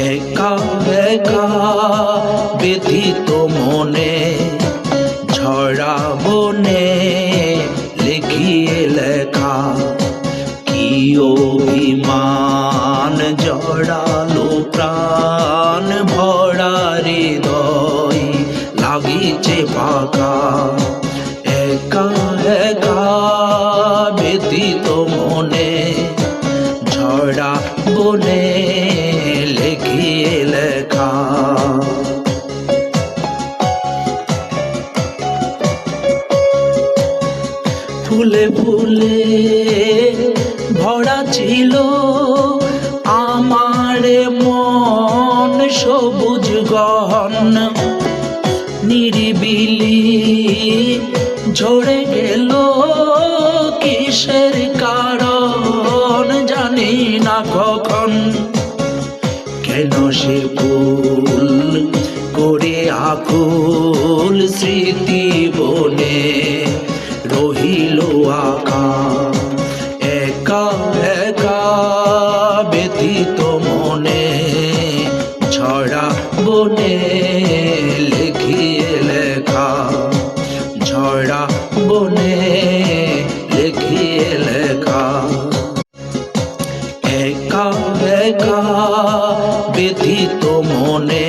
একা একা ব্যথিত মনে ঝরা বনে লিখিয়ে লেখা কি অভিমান জড়ালো প্রাণ ভরা হৃদয় লাগিছে ফাঁকা একা একা ব্যথিত মনে ঝরা বনে লিখিয়ে লেখা ফুলে ফুলে ভরা ছিল আমার মন সবুজ গহন নিরিবিলি ঝরে গেল কিসের কারণ জানি না কখন কেন সে ফুল করে আকুল স্মৃতি বনে রহিল আঁকা একা একা ব্যথিত মনে ঝরা বনে লিখিয়ে লেখা ঝরা বনে লিখিয়ে লেখা একা একা ব্যথিত মনে